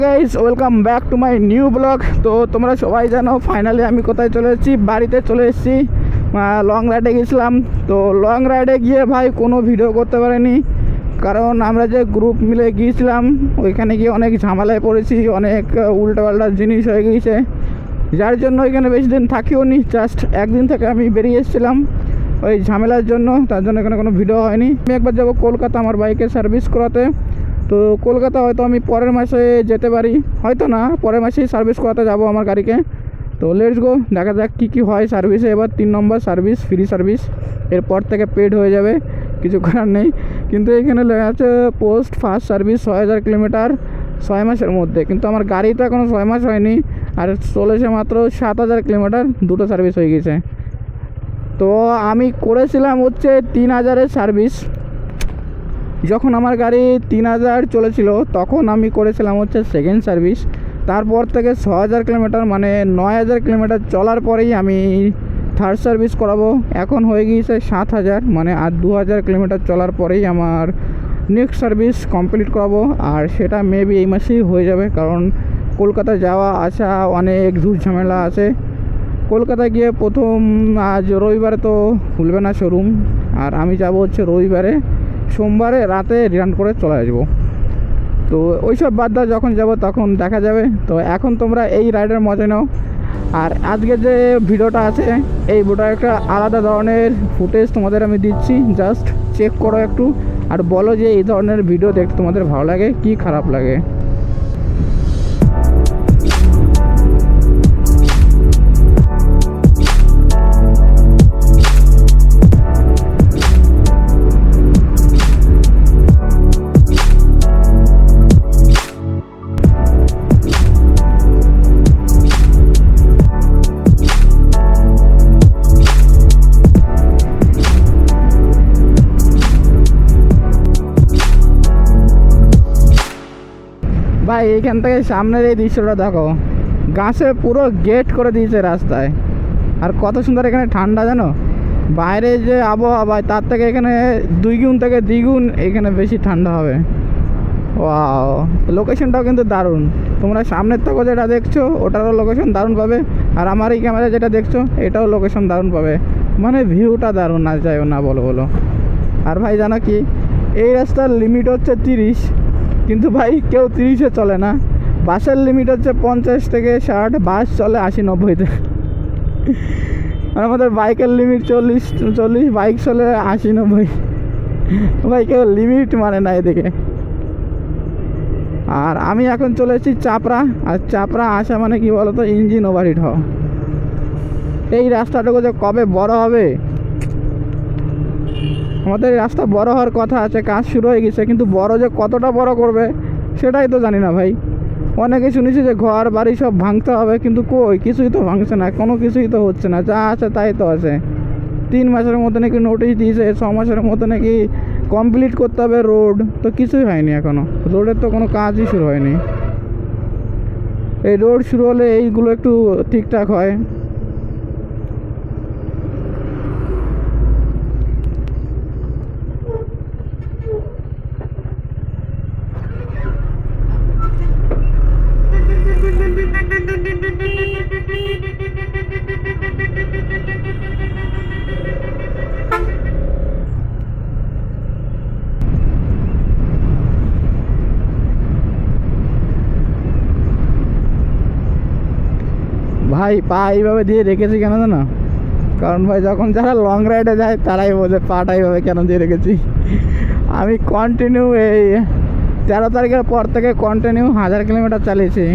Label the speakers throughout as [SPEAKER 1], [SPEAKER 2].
[SPEAKER 1] Guys welcome back to my new blog. তো তোমরা সবাই জানো ফাইনালি আমি কোথায় চলে এসেছি, বাড়িতে চলে এসেছি। লং রাইডে গেছিলাম। তো লং রাইডে গিয়ে ভাই কোনো ভিডিও করতে পারিনি, কারণ আমরা যে গ্রুপ মিলে গিয়েছিলাম ওইখানে গিয়ে অনেক ঝামেলায় পড়েছি, অনেক উল্টোপাল্টা জিনিস হয়ে গিয়েছে, যার জন্য ওইখানে বেশি দিন থাকিও নি। জাস্ট একদিন থেকে আমি বেরিয়ে এসেছিলাম ওই ঝামেলার জন্য, তার জন্য এখানে কোনো ভিডিও হয়নি। আমি একবার যাবো কলকাতা আমার বাইকে সার্ভিস করাতে। তো কলকাতা হয়তো আমি পরের মাসে যেতে পারি, হয়তো না, পরের মাসেই সার্ভিস করাতে যাব আমার গাড়িকে। তো লেটস গো, দেখা যাক কী হয় সার্ভিসে। এবার 3 নম্বর সার্ভিস, ফ্রি সার্ভিস, এরপর থেকে পেড হয়ে যাবে, কিছু করার নেই। কিন্তু এখানে লেখা আছে পোস্ট ফার্স্ট সার্ভিস 6000 কিলোমিটার 6 মাসের মধ্যে, কিন্তু আমার গাড়ি তো এখনও 6 মাস হয়নি, আর চলেছে মাত্র 7000 কিলোমিটার, দুটো সার্ভিস হয়ে গেছে। তো আমি করেছিলাম হচ্ছে 3000-এর সার্ভিস। যখন আমার গাড়ি 3000 চলেছিল তখন আমি করেছিলাম হচ্ছে সেকেন্ড সার্ভিস। তারপর থেকে 6000 কিলোমিটার মানে 9000 কিলোমিটার চলার পরেই আমি থার্ড সার্ভিস করাবো। এখন হয়ে গিয়েছে 7000, মানে আর 2000 কিলোমিটার চলার পরেই আমার নেক্সট সার্ভিস কমপ্লিট করাবো, আর সেটা মেবি এই মাসেই হয়ে যাবে, কারণ কলকাতা যাওয়া আসা অনেক ঝুট ঝামেলা আছে। কলকাতা গিয়ে প্রথম আজ রবিবারে তো খুলবে না শোরুম, আর আমি যাব হচ্ছে রবিবারে, সোমবারে রাতে রিটার্ন করে চলে আসবো। তো ওইসব বাদ দাও, যখন যাব তখন দেখা যাবে। তো এখন তোমরা এই রাইডের মজা নাও। আর আজকে যে ভিডিওটা আছে এই ভিডিওটা একটা আলাদা ধরনের ফুটেজ তোমাদের আমি দিচ্ছি, জাস্ট চেক করো একটু, আর বলো যে এই ধরনের ভিডিও দেখতে তোমাদের ভালো লাগে কি খারাপ লাগে। ভাই এইখান থেকে সামনের এই দৃশ্যটা দেখো, গাছে পুরো গেট করে দিয়েছে রাস্তায়, আর কত সুন্দর এখানে ঠান্ডা জানো। বাইরে যে আবহাওয়া তার থেকে এখানে 2 গুণ থেকে দ্বিগুণ এখানে বেশি ঠান্ডা হবে। ওয়াও, লোকেশনটাও কিন্তু দারুণ। তোমরা সামনের থেকে যেটা দেখছো ওটারও লোকেশন দারুণ পাবে, আর আমার এই ক্যামেরা যেটা দেখছো এটাও লোকেশন দারুণ পাবে, মানে ভিউটা দারুণ, না যাইও না বলো। আর ভাই জানো কি, এই রাস্তার লিমিট হচ্ছে 30, কিন্তু ভাই কেউ 30-এ চলে না। বাসের লিমিট হচ্ছে 50 থেকে 60, বাস চলে 80-90-তে। আর আমাদের বাইকের লিমিট 40, বাইক চলে 80-90। ভাই কেউ লিমিট মানে না এদিকে। আর আমি এখন চলে এসেছি চাপড়া, আর চাপড়া আসা মানে কি বলতো, ইঞ্জিন ওভারহিট হওয়া। এই রাস্তাটুকু যে কবে বড় হবে, আমাদের রাস্তা বড় হওয়ার কথা আছে, কাজ শুরু হয়ে গেছে, কিন্তু বড় যে কতটা বড় করবে সেটাই তো জানি না ভাই। অনেকে শুনেছি যে ঘর বাড়ি সব ভাঙতে হবে, কিন্তু কই, কিছুই তো ভাঙছে না, কোনো কিছুই তো হচ্ছে না, যা আছে তাই তো আছে। 3 মাসের মধ্যে নাকি নোটিশ দিয়েছে, 6 মাসের মধ্যে নাকি কমপ্লিট করতে হবে রোড, তো কিছুই হয়নি এখনও, রোডের তো কোনো কাজই শুরু হয়নি। এই রোড শুরু হলে এইগুলো একটু ঠিকঠাক হয়। ভাই পা এইভাবে দিয়ে রেখেছি কেন জানো, কারণ ভাই যখন যারা লং রাইডে যায় তারাই বোঝে পাটা এইভাবে কেন দিয়ে রেখেছি। আমি কন্টিনিউ এই 13 তারিখের পর থেকে কন্টিনিউ 1000 কিলোমিটার চালিয়েছি,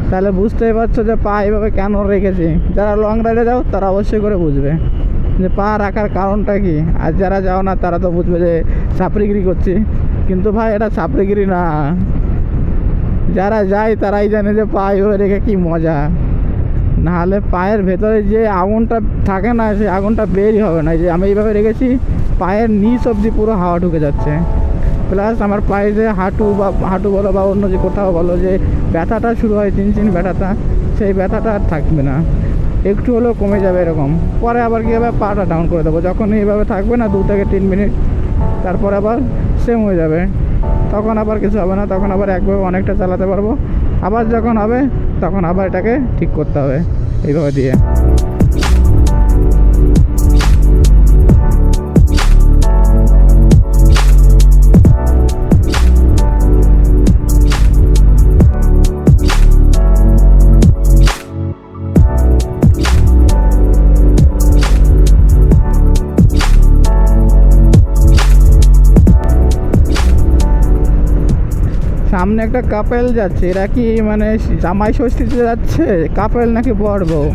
[SPEAKER 1] তাহলে বুঝতেই পারছো যে পা এইভাবে কেন রেখেছি। যারা লং রাইডে যাও তারা অবশ্যই করে বুঝবে যে পা রাখার কারণটা কি, আর যারা যাও না তারা তো বুঝবে যে ছাপড়িগিরি করছি, কিন্তু ভাই এটা ছাপড়িগিরি না। যারা যায় তারাই জানে যে পা এইভাবে রেখে কী মজা, নাহলে পায়ের ভেতরে যে আগুনটা থাকে না সেই আগুনটা বেরই হবে না। যে আমি এইভাবে রেখেছি, পায়ের নিচ অবধি পুরো হাওয়া ঢুকে যাচ্ছে, প্লাস আমার পায়ে যে হাঁটু বলো বা অন্য যে কোথাও বলো যে ব্যথাটা শুরু হয়, চিনচিন ব্যথাটা, সেই ব্যথাটা আর থাকবে না, একটু হলেও কমে যাবে এরকম। পরে আবার কী হবে, পাটা ডাউন করে দেবো, যখন এইভাবে থাকবে না 2 থেকে 3 মিনিট, তারপর আবার সেম হয়ে যাবে, তখন আবার কিছু হবে না, তখন আবার একভাবে অনেকটা চালাতে পারবো। আবার যখন হবে তখন আবার এটাকে ঠিক করতে হবে এইভাবে দিয়ে। সামনে একটা কাপেল যাচ্ছে, এরা কি মানে জামাই ষষ্ঠীতে যাচ্ছে? কাপেল নাকি বর বউ,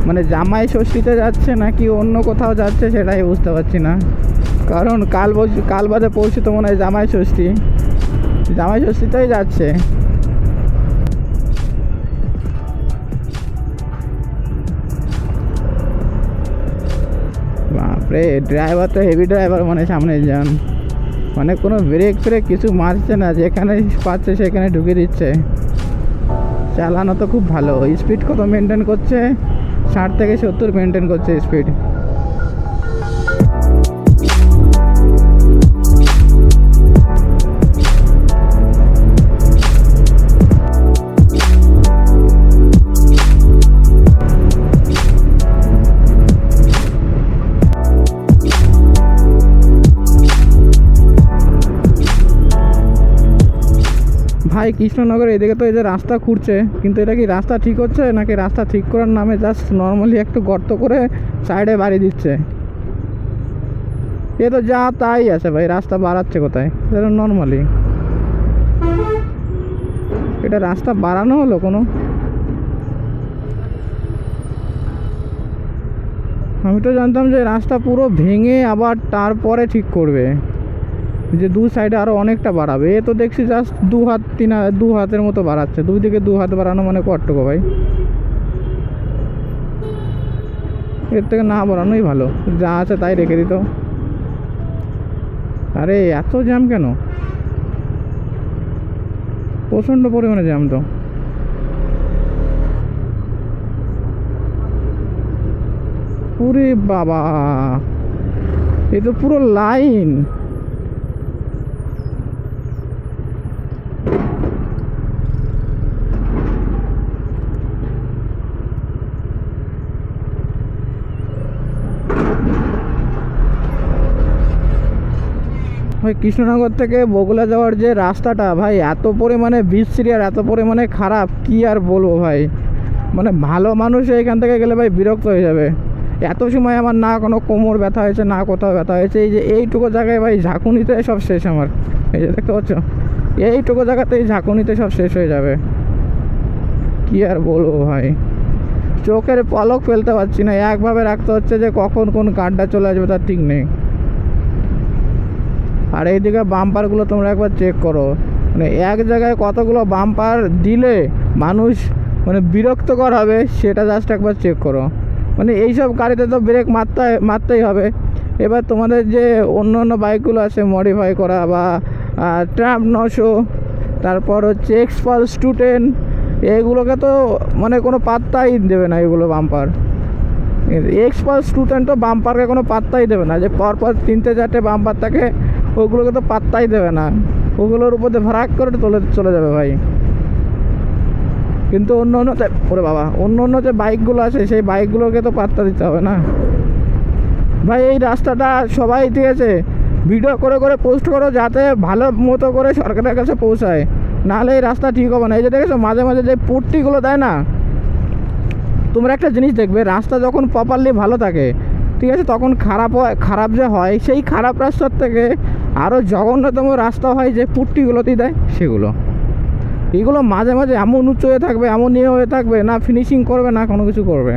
[SPEAKER 1] মানে জামাই ষষ্ঠীতে যাচ্ছে নাকি অন্য কোথাও যাচ্ছে সেটাই বুঝতে পারছি না। কারণ কাল বাদে পৌঁছে তো মনে হয় জামাই ষষ্ঠীতেই যাচ্ছে। বাপরে, ড্রাইভার তো হেভি ড্রাইভার, মানে সামনে যান, মানে কোনো ব্রেক ফ্রেক কিছু মারছে না, যেখানে পাচ্ছে সেখানে ঢুকে দিচ্ছে। চালানো তো খুব ভালো। স্পিড কত মেনটেন করছে? 60 থেকে 70 মেনটেন করছে স্পিড। ভাই কৃষ্ণনগর এদিকে তো এই যে রাস্তা খুঁড়ছে, কিন্তু এটা কি রাস্তা ঠিক হচ্ছে নাকি রাস্তা ঠিক করার নামে জাস্ট নর্মালি একটু গর্ত করে সাইডে বাড়ি দিচ্ছে? এ তো যা তাই আছে ভাই, রাস্তা বাড়াচ্ছে কোথায়? এটা নর্মালি এটা রাস্তা বাড়ানো হলো কোনো? আমি তো জানতাম যে রাস্তা পুরো ভেঙে আবার তারপরে ঠিক করবে, যে দু সাইডে আরো অনেকটা বাড়াবে। এ তো দেখছি জাস্ট 2 হাতের মতো বাড়াচ্ছে। দুই দিকে 2 হাত বাড়ানো মানে কতটুকু ভাই? এর থেকে না বাড়ানোই ভালো, যা আছে তাই রেখে দিত। আরে এত জ্যাম কেন? প্রচণ্ড পরিমাণে জ্যাম তো। ওরে বাবা, এ তো পুরো লাইন। ভাই কৃষ্ণনগর থেকে বগুড়া যাওয়ার যে রাস্তাটা ভাই এত পরিমাণে বিশ্রী আর এত পরিমাণে খারাপ, কি আর বলবো ভাই। মানে ভালো মানুষ এখান থেকে গেলে ভাই বিরক্ত হয়ে যাবে। এত সময় আমার না কোনো কোমর ব্যথা হয়েছে, না কোথাও ব্যথা হয়েছে। এই যে এইটুকু জায়গায় ভাই ঝাঁকুনিতে সব শেষ আমার। এই যে দেখতে পাচ্ছ, এইটুকু জায়গাতেই ঝাঁকুনিতে সব শেষ হয়ে যাবে। কি আর বলবো ভাই, চোখের পলক ফেলতে পারছি না, একভাবে রাখতে হচ্ছে যে কখন কোন কারটা চলে আসবে তার ঠিক নেই। আর এইদিকে বাম্পারগুলো তোমরা একবার চেক করো, মানে এক জায়গায় কতগুলো বাম্পার দিলে মানুষ মানে বিরক্তকর হবে সেটা জাস্ট একবার চেক করো। মানে এইসব গাড়িতে তো ব্রেক মারতেই হবে। এবার তোমাদের যে অন্য অন্য বাইকগুলো আছে মডিফাই করা, বা ট্রাম্প 900, তারপর হচ্ছে এক্সপালস 210, এইগুলোকে তো মানে কোনো পাত্তাই দেবে না এগুলো বাম্পার। এক্সপালস 210 তো বাম্পারকে কোনো পাত্তাই দেবে না, যে পরপর 3-4টে বাম্পার থাকে ওগুলোকে তো পাত্তাই দেবে না, ওগুলোর উপর দিয়ে ভরাক করে চলে যাবে ভাই। কিন্তু অন্য অন্য যে বাইকগুলো আছে সেই বাইকগুলোকে তো পাত্তা দিতে হবে না ভাই। এই রাস্তাটা সবাই ঠিক আছে ভিডিও করে করে পোস্ট করো, যাতে ভালো মতো করে সরকারের কাছে পৌঁছায়, নাহলে এই রাস্তা ঠিক হবে না। এই যে দেখেছো মাঝে মাঝে যে পট্টিগুলো দেয় না, তোমরা একটা জিনিস দেখবে, রাস্তা যখন প্রপারলি ভালো থাকে ঠিক আছে, তখন খারাপ যে হয়, সেই খারাপ রাস্তার থেকে আরও জঘন্যতম রাস্তা হয় যে পুট্টিগুলোতেই দেয় সেগুলো। এগুলো মাঝে মাঝে এমন উঁচু হয়ে থাকবে, এমন ইয়ে হয়ে থাকবে, না ফিনিশিং করবে না কোনো কিছু করবে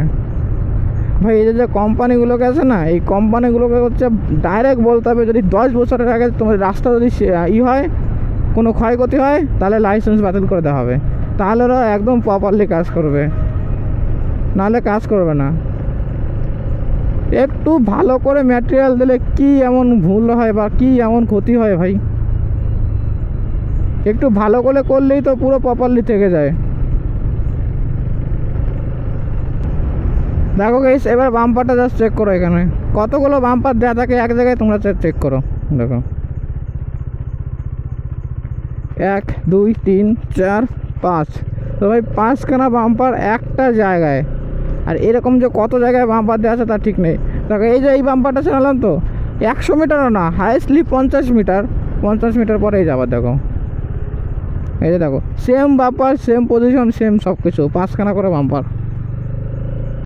[SPEAKER 1] ভাই। এই যে কোম্পানিগুলোকে আছে না, এই কোম্পানিগুলোকে হচ্ছে ডাইরেক্ট বলতে হবে, যদি 10 বছরের আগে তোমার রাস্তা যদি হয়, কোনো ক্ষয়ক্ষতি হয়, তাহলে লাইসেন্স বাতিল করে দেওয়া হবে, তাহলে ওরা একদম প্রপারলি কাজ করবে, নাহলে কাজ করবে না। একটু ভালো করে ম্যাটেরিয়াল দিলে কি এমন ভুল হয় বা কি এমন ক্ষতি হয় ভাই? একটু ভালো করে করলেই তো পুরো প্রপারলি থেকে যায়। দেখো গাইস, এবার বাম্পারটা জাস্ট চেক করো, এখানে কতগুলো বাম্পার দেওয়া থাকে এক জায়গায়, তোমরা চেক করো। দেখো 1 2 3 4 5 তো ভাই 5খানা বাম্পার একটা জায়গায়, আর এরকম যে কত জায়গায় বাম্পার দেওয়া আছে তার ঠিক নেই। দেখো এই যে এই বাম্পারটা চালালাম তো 100 মিটারও না, হাইয়েস্টলি 50 মিটার পরেই যাবার। দেখো এই যে দেখো same bumper, same position, same সব কিছু, 5খানা করে বাম্পার।